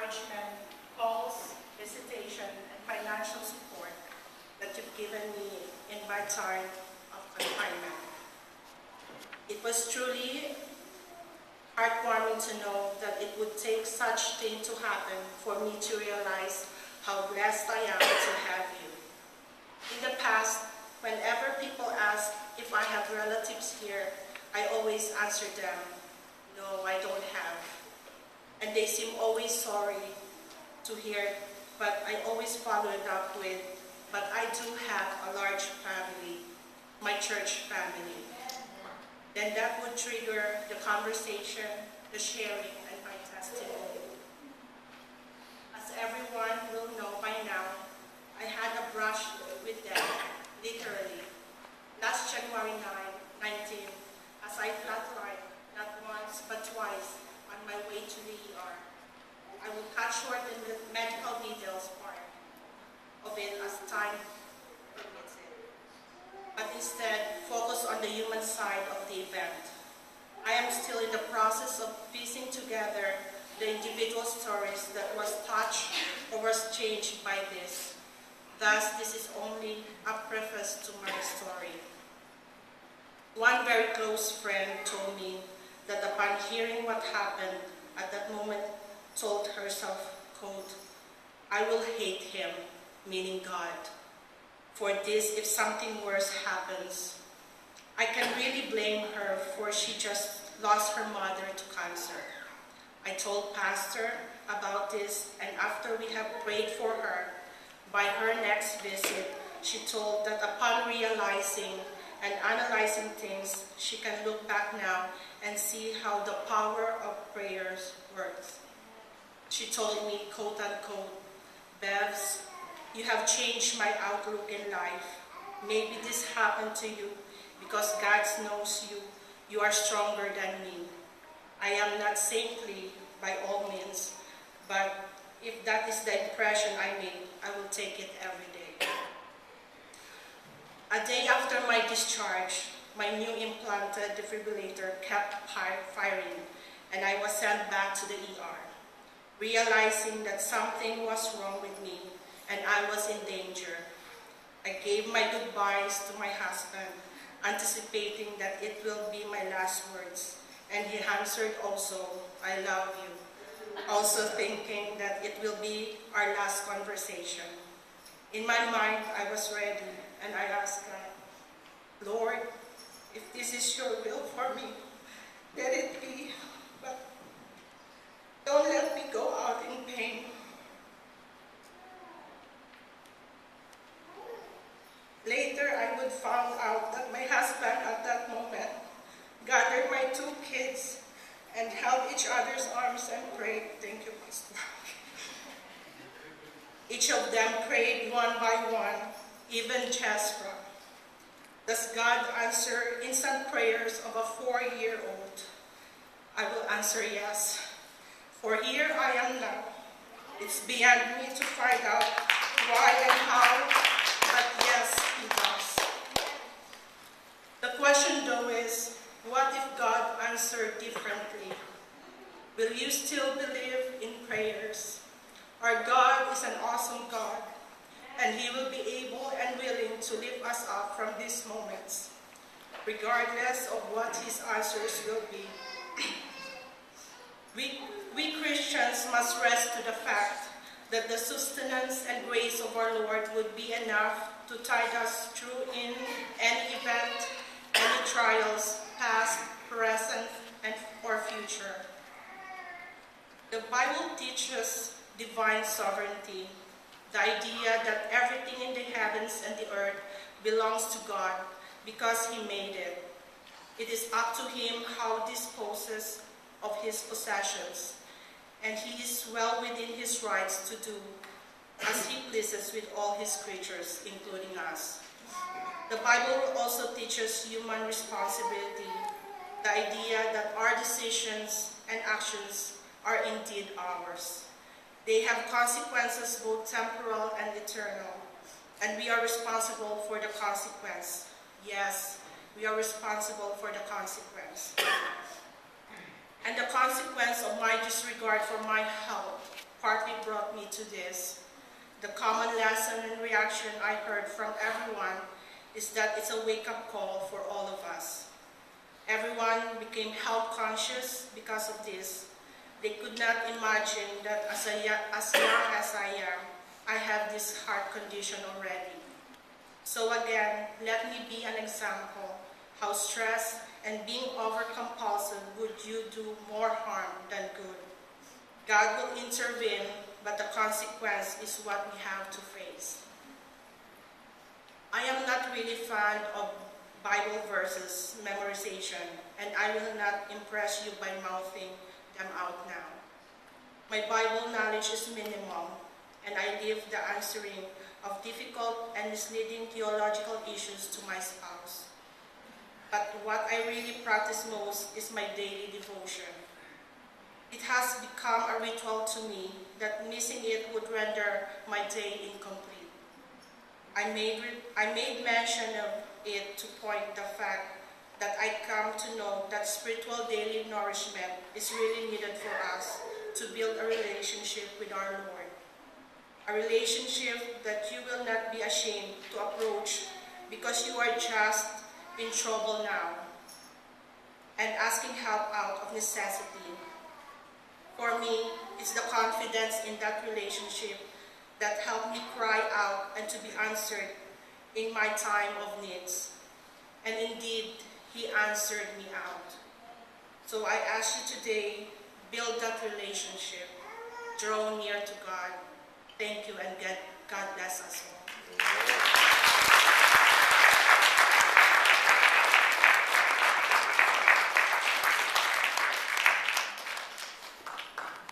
encouragement, calls, visitation, and financial support that you've given me in my time of confinement. It was truly heartwarming to know that it would take such thing to happen for me to realize how blessed I am to have you. In the past, whenever people ask if I have relatives here, I always answer them, no, I don't have. And they seem always sorry to hear, but I always follow it up with, but I do have a large family, my church family. Then that would trigger the conversation, the sharing, and my testimony. As everyone will know by now, I had a brush with them, literally. Last January 19, as I flatlined, not once but twice, on my way to the ER. I will cut short the medical details part of it as time permits it, but instead focus on the human side of the event. I am still in the process of piecing together the individual stories that was touched or was changed by this. Thus, this is only a preface to my story. One very close friend told me that upon hearing what happened at that moment, told herself, quote, I will hate him, meaning God, for this if something worse happens. I can really blame her, for she just lost her mother to cancer. I told Pastor about this, and after we have prayed for her, by her next visit, she told that upon realizing and analyzing things, she can look back now and see how the power of prayers works. She told me, quote unquote, Bevs, you have changed my outlook in life. Maybe this happened to you because God knows you. You are stronger than me. I am not saintly by all means, but if that is the impression I made, I will take it every day. A day after my discharge, my new implanted defibrillator kept firing, and I was sent back to the ER, realizing that something was wrong with me and I was in danger. I gave my goodbyes to my husband, anticipating that it will be my last words, and he answered also, I love you, also thinking that it will be our last conversation. In my mind, I was ready, and I asked God, Lord, if this is your will for me, let it be, but don't let me go out in pain. Later, I would find out that my husband at that moment gathered my two kids and held each other's arms and prayed. Thank you, Pastor. Each of them prayed one by one, even Jasper. Does God answer instant prayers of a 4-year-old? I will answer yes. For here I am now. It's beyond me to find out why and how, but yes, He does. The question though is, what if God answered differently? Will you still believe in prayers? Our God is an awesome God, and He will be able and willing to lift us up from these moments, regardless of what His answers will be. We Christians must rest to the fact that the sustenance and grace of our Lord would be enough to tide us through in any event, any trials, past, present, and or future. The Bible teaches divine sovereignty, the idea that everything in the heavens and the earth belongs to God because He made it. It is up to Him how He disposes of His possessions, and He is well within His rights to do as He pleases with all His creatures, including us. The Bible also teaches human responsibility, the idea that our decisions and actions are indeed ours. They have consequences both temporal and eternal, and we are responsible for the consequence. Yes, we are responsible for the consequence. And the consequence of my disregard for my health, partly brought me to this. The common lesson and reaction I heard from everyone is that it's a wake-up call for all of us. Everyone became health conscious because of this. They could not imagine that as young as I am, I have this heart condition already. So again, let me be an example how stress and being over-compulsive would you do more harm than good. God will intervene, but the consequence is what we have to face. I am not really fond of Bible verses memorization, and I will not impress you by mouthing them out now. My Bible knowledge is minimum, and I leave the answering of difficult and misleading theological issues to my spouse. But what I really practice most is my daily devotion. It has become a ritual to me that missing it would render my day incomplete. I made mention of it to point the fact that I come to know that spiritual daily nourishment is really needed for us to build a relationship with our Lord. A relationship that you will not be ashamed to approach because you are just in trouble now and asking help out of necessity. For me, it's the confidence in that relationship that helped me cry out and to be answered in my time of needs. And indeed, He answered me out. So I ask you today, build that relationship. Draw near to God. Thank you, and God bless us all.